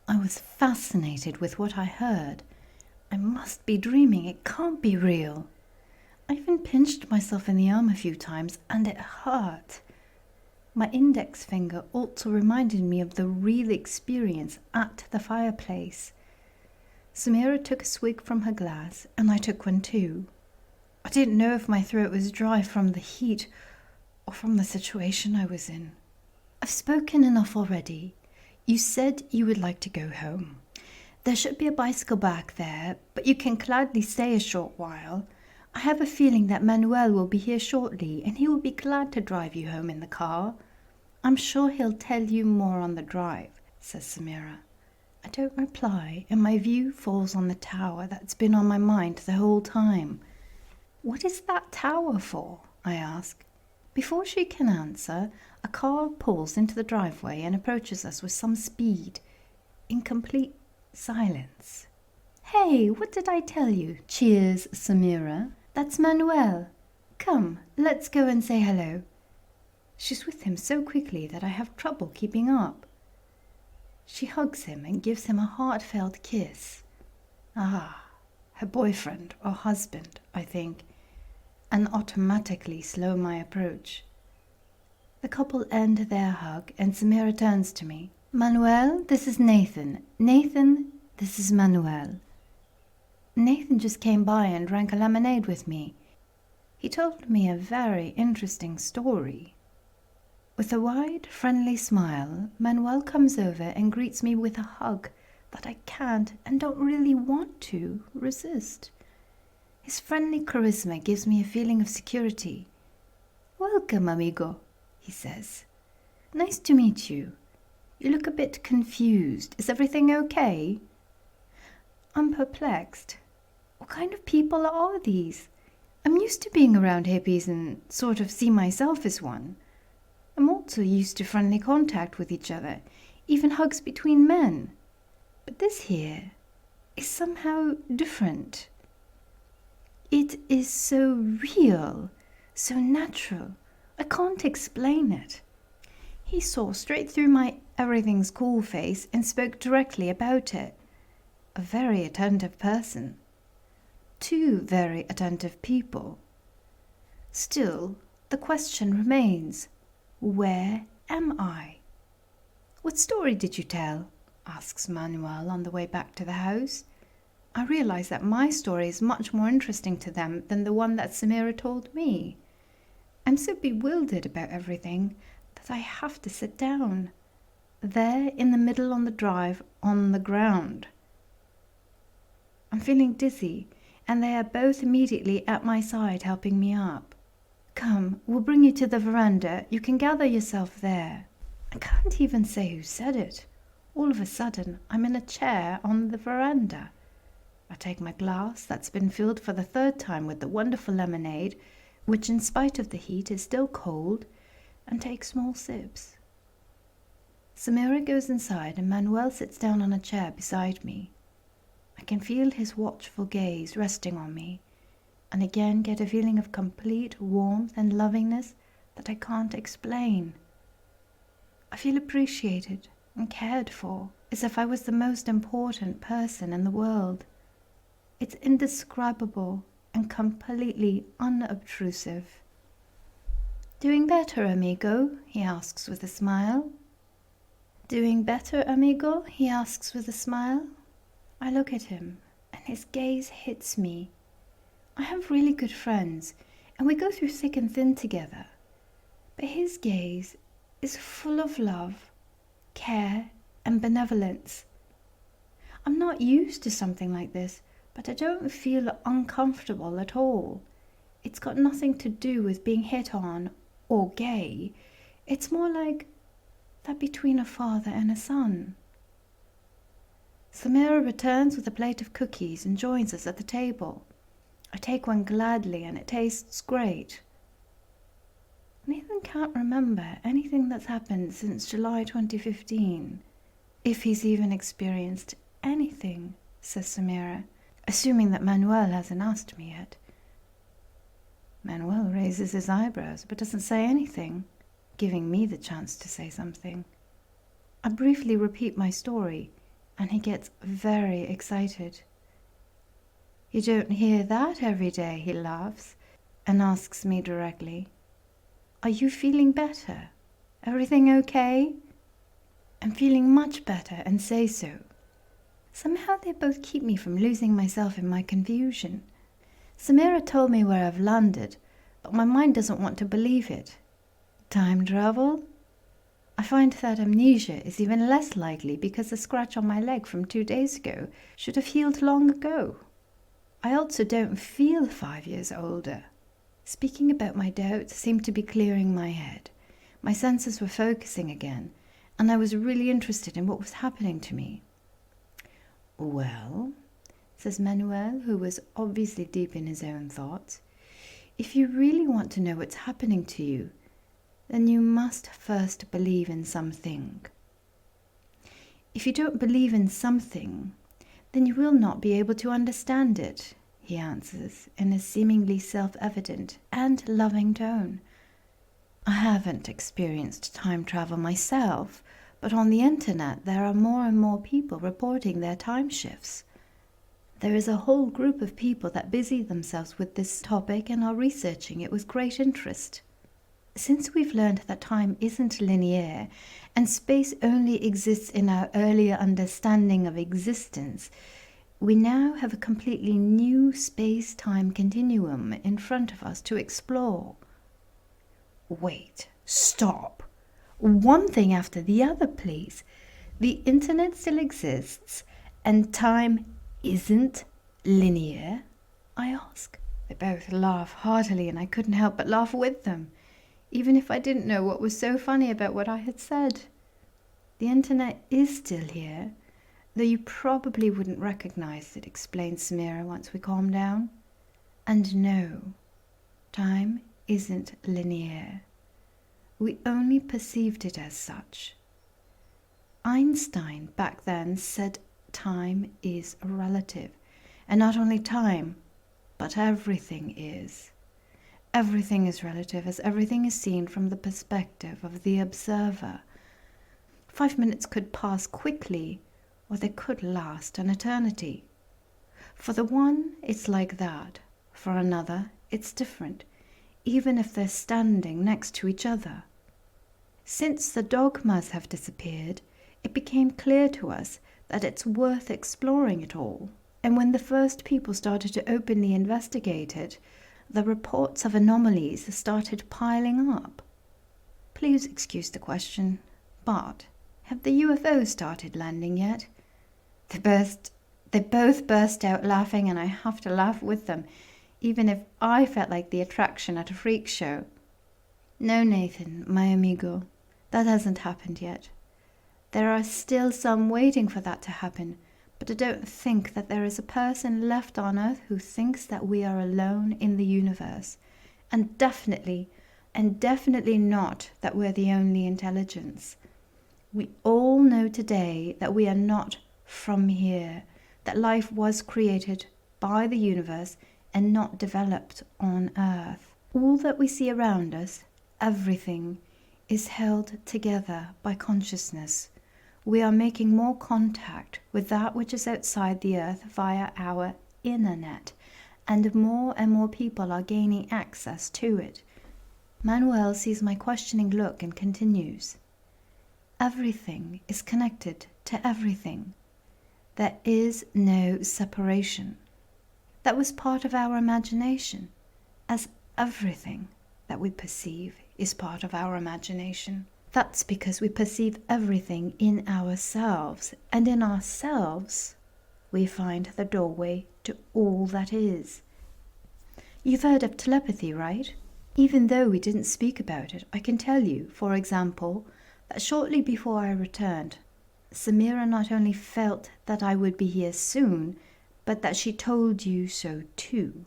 I was fascinated with what I heard. I must be dreaming, it can't be real. I even pinched myself in the arm a few times, and it hurt. My index finger also reminded me of the real experience at the fireplace. Samira took a swig from her glass, and I took one too. I didn't know if my throat was dry from the heat or from the situation I was in. I've spoken enough already. You said you would like to go home. There should be a bicycle back there, but you can gladly stay a short while. I have a feeling that Manuel will be here shortly, and he will be glad to drive you home in the car. I'm sure he'll tell you more on the drive, says Samira. I don't reply, and my view falls on the tower that's been on my mind the whole time. What is that tower for? I ask. Before she can answer, a car pulls into the driveway and approaches us with some speed, in complete silence. Hey, what did I tell you? Cheers, Samira. That's Manuel. Come, let's go and say hello. She's with him so quickly that I have trouble keeping up. She hugs him and gives him a heartfelt kiss. Ah, her boyfriend or husband, I think, and automatically slow my approach. The couple end their hug and Samira turns to me. Manuel, this is Nathan. Nathan, this is Manuel. Nathan just came by and drank a lemonade with me. He told me a very interesting story. With a wide, friendly smile, Manuel comes over and greets me with a hug that I can't and don't really want to resist. His friendly charisma gives me a feeling of security. Welcome, amigo, he says. Nice to meet you. You look a bit confused. Is everything okay? I'm perplexed. What kind of people are these? I'm used to being around hippies and sort of see myself as one. I'm also used to friendly contact with each other, even hugs between men. But this here is somehow different. It is so real, so natural. I can't explain it. He saw straight through my everything's cool face and spoke directly about it. A very attentive person. Two very attentive people. Still, the question remains, where am I? What story did you tell? Asks Manuel on the way back to the house. I realize that my story is much more interesting to them than the one that Samira told me. I'm so bewildered about everything that I have to sit down. There in the middle on the drive, on the ground. I'm feeling dizzy, and they are both immediately at my side helping me up. Come, we'll bring you to the veranda. You can gather yourself there. I can't even say who said it. All of a sudden, I'm in a chair on the veranda. I take my glass that's been filled for the third time with the wonderful lemonade, which in spite of the heat is still cold, and take small sips. Samira goes inside and Manuel sits down on a chair beside me. I can feel his watchful gaze resting on me, and again get a feeling of complete warmth and lovingness that I can't explain. I feel appreciated and cared for, as if I was the most important person in the world. It's indescribable and completely unobtrusive. Doing better, amigo? He asks with a smile. Doing better, amigo? He asks with a smile. I look at him, and his gaze hits me. I have really good friends, and we go through thick and thin together. But his gaze is full of love, care, and benevolence. I'm not used to something like this, but I don't feel uncomfortable at all. It's got nothing to do with being hit on or gay. It's more like that between a father and a son. Samira returns with a plate of cookies and joins us at the table. I take one gladly and it tastes great. Nathan can't remember anything that's happened since July 2015, if he's even experienced anything, says Samira, assuming that Manuel hasn't asked me yet. Manuel raises his eyebrows but doesn't say anything, giving me the chance to say something. I briefly repeat my story, and he gets very excited. You don't hear that every day, he laughs and asks me directly, are you feeling better? Everything okay? I'm feeling much better and say so. Somehow they both keep me from losing myself in my confusion. Samira told me where I've landed, but my mind doesn't want to believe it. Time travel? I find that amnesia is even less likely because the scratch on my leg from 2 days ago should have healed long ago. I also don't feel 5 years older. Speaking about my doubts seemed to be clearing my head. My senses were focusing again, and I was really interested in what was happening to me. Well, says Manuel, who was obviously deep in his own thoughts, if you really want to know what's happening to you, then you must first believe in something. If you don't believe in something, then you will not be able to understand it, he answers in a seemingly self-evident and loving tone. I haven't experienced time travel myself, but on the internet there are more and more people reporting their time shifts. There is a whole group of people that busy themselves with this topic and are researching it with great interest. Since we've learned that time isn't linear and space only exists in our earlier understanding of existence, we now have a completely new space-time continuum in front of us to explore. Wait, stop. One thing after the other, please. The internet still exists and time isn't linear? I ask. They both laugh heartily and I couldn't help but laugh with them, even if I didn't know what was so funny about what I had said. The internet is still here, though you probably wouldn't recognize it, explained Samira once we calmed down. And no, time isn't linear. We only perceived it as such. Einstein back then said time is relative, and not only time, but everything is. Everything is relative as everything is seen from the perspective of the observer. 5 minutes could pass quickly, or they could last an eternity. For the one, it's like that. For another, it's different, even if they're standing next to each other. Since the dogmas have disappeared, it became clear to us that it's worth exploring it all. And when the first people started to openly investigate it, the reports of anomalies started piling up. Please excuse the question, but have the UFOs started landing yet? They both burst out laughing, and I have to laugh with them, even if I felt like the attraction at a freak show. No, Nathan, my amigo, that hasn't happened yet. There are still some waiting for that to happen, but I don't think that there is a person left on Earth who thinks that we are alone in the universe, and definitely not that we're the only intelligence. We all know today that we are not from here, that life was created by the universe and not developed on Earth. All that we see around us, everything, is held together by consciousness. We are making more contact with that which is outside the Earth via our internet, and more people are gaining access to it. Manuel sees my questioning look and continues. Everything is connected to everything. There is no separation. That was part of our imagination, as everything that we perceive is part of our imagination. That's because we perceive everything in ourselves, and in ourselves we find the doorway to all that is. You've heard of telepathy, right? Even though we didn't speak about it, I can tell you, for example, that shortly before I returned, Samira not only felt that I would be here soon, but that she told you so too.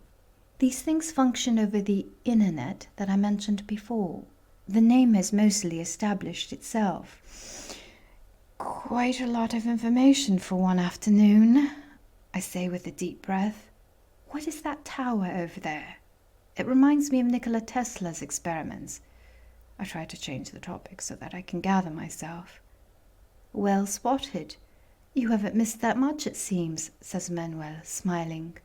These things function over the internet that I mentioned before. The name has mostly established itself. Quite a lot of information for one afternoon, I say with a deep breath. What is that tower over there? It reminds me of Nikola Tesla's experiments. I try to change the topic so that I can gather myself. Well spotted. You haven't missed that much, it seems, says Manuel, smiling.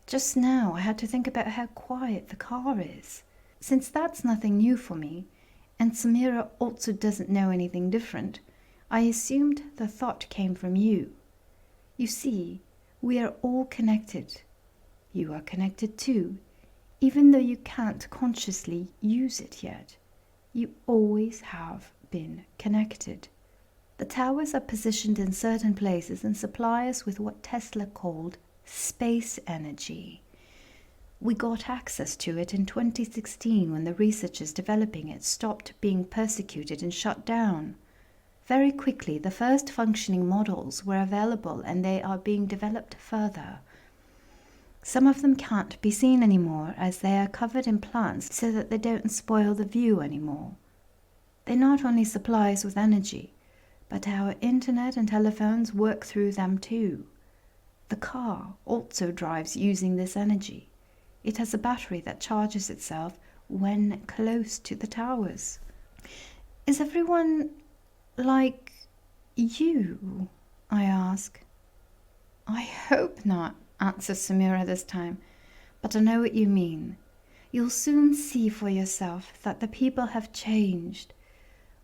Just now I had to think about how quiet the car is. Since that's nothing new for me, and Samira also doesn't know anything different, I assumed the thought came from you. You see, we are all connected. You are connected too, even though you can't consciously use it yet. You always have been connected. The towers are positioned in certain places and supply us with what Tesla called space energy. We got access to it in 2016 when the researchers developing it stopped being persecuted and shut down. Very quickly, the first functioning models were available and they are being developed further. Some of them can't be seen anymore as they are covered in plants so that they don't spoil the view anymore. They not only supply us with energy, but our internet and telephones work through them too. The car also drives using this energy. It has a battery that charges itself when close to the towers. Is everyone like you? I ask. I hope not, answers Samira this time, but I know what you mean. You'll soon see for yourself that the people have changed.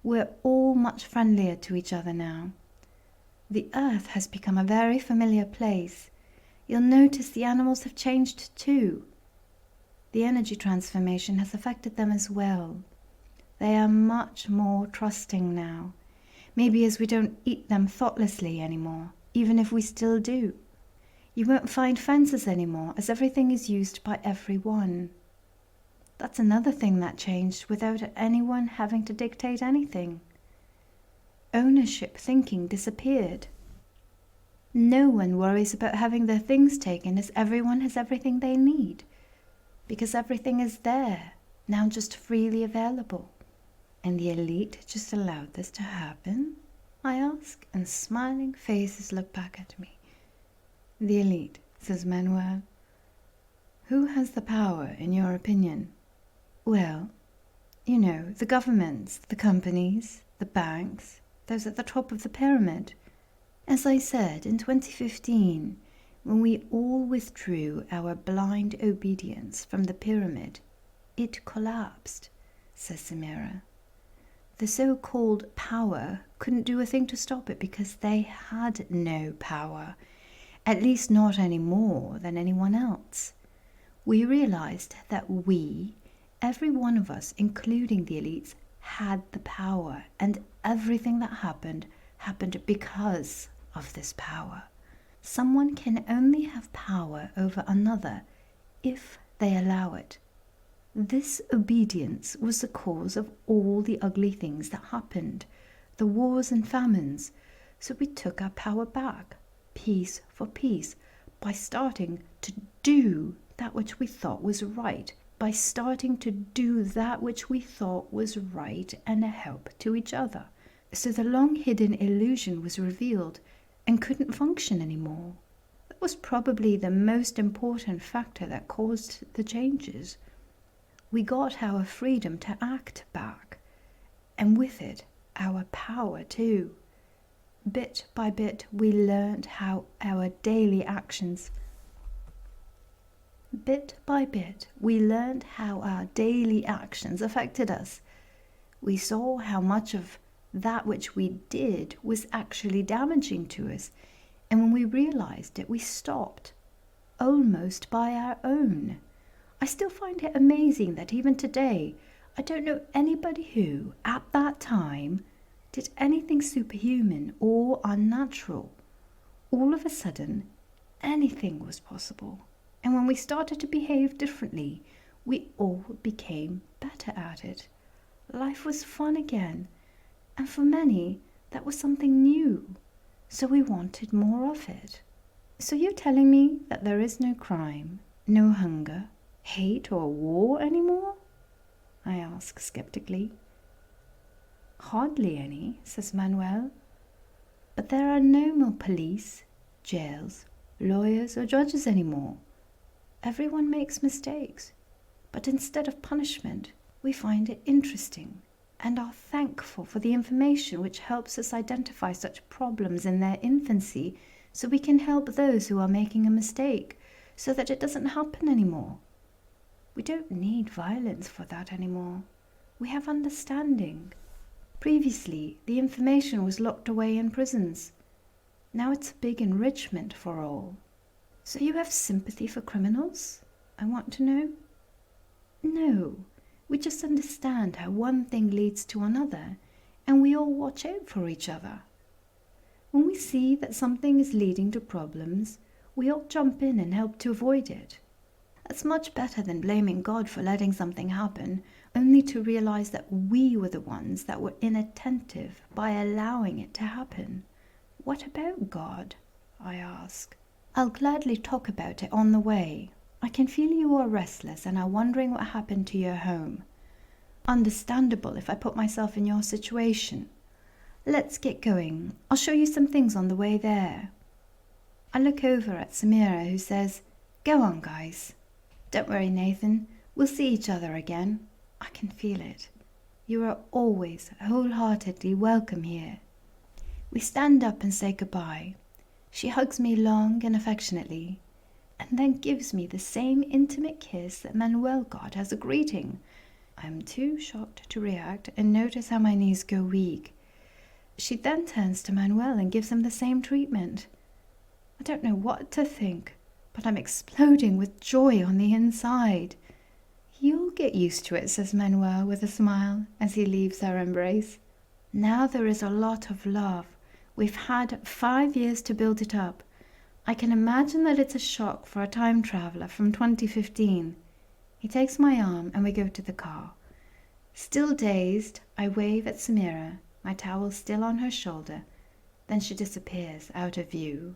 We're all much friendlier to each other now. The earth has become a very familiar place. You'll notice the animals have changed too. The energy transformation has affected them as well. They are much more trusting now. Maybe as we don't eat them thoughtlessly anymore, even if we still do. You won't find fences anymore, as everything is used by everyone. That's another thing that changed without anyone having to dictate anything. Ownership thinking disappeared. No one worries about having their things taken as everyone has everything they need, because everything is there, now just freely available. And the elite just allowed this to happen? I ask, and smiling faces look back at me. The elite, says Manuel. Who has the power, in your opinion? Well, you know, the governments, the companies, the banks, those at the top of the pyramid. As I said, in 2015, when we all withdrew our blind obedience from the pyramid, it collapsed, says Samira. The so-called power couldn't do a thing to stop it because they had no power, at least not any more than anyone else. We realized that we, every one of us, including the elites, had the power, and everything that happened because of this power. Someone can only have power over another if they allow it. This obedience was the cause of all the ugly things that happened, the wars and famines. So we took our power back, piece for piece, by starting to do that which we thought was right, by starting to do that which we thought was right and a help to each other. So the long-hidden illusion was revealed and couldn't function anymore. That was probably the most important factor that caused the changes. We got our freedom to act back, and with it, our power too. Bit by bit, we learned how our daily actions affected us. We saw how much of that which we did was actually damaging to us, and when we realized it, we stopped, almost by our own. I still find it amazing that even today, I don't know anybody who, at that time, did anything superhuman or unnatural. All of a sudden, anything was possible. And when we started to behave differently, we all became better at it. Life was fun again. And for many, that was something new. So we wanted more of it. So you're telling me that there is no crime, no hunger, hate or war anymore? I ask skeptically. Hardly any, says Manuel. But there are no more police, jails, lawyers or judges anymore. Everyone makes mistakes. But instead of punishment, we find it interesting. and are thankful for the information which helps us identify such problems in their infancy so we can help those who are making a mistake so that it doesn't happen anymore. We don't need violence for that anymore. We have understanding. Previously, the information was locked away in prisons. Now it's a big enrichment for all. So you have sympathy for criminals? I want to know. No, we just understand how one thing leads to another, and we all watch out for each other. When we see that something is leading to problems, we all jump in and help to avoid it. That's much better than blaming God for letting something happen, only to realize that we were the ones that were inattentive by allowing it to happen. What about God? I ask. I'll gladly talk about it on the way. I can feel you are restless and are wondering what happened to your home. Understandable if I put myself in your situation. Let's get going. I'll show you some things on the way there. I look over at Samira, who says, "Go on, guys." "Don't worry, Nathan. We'll see each other again. I can feel it. You are always wholeheartedly welcome here." We stand up and say goodbye. She hugs me long and affectionately, and then gives me the same intimate kiss that Manuel got as a greeting. I am too shocked to react and notice how my knees go weak. She then turns to Manuel and gives him the same treatment. I don't know what to think, but I'm exploding with joy on the inside. "You'll get used to it," says Manuel with a smile as he leaves our embrace. Now there is a lot of love. We've had 5 years to build it up. I can imagine that it's a shock for a time traveler from 2015. He takes my arm and we go to the car. Still dazed, I wave at Samira, my towel still on her shoulder. Then she disappears out of view.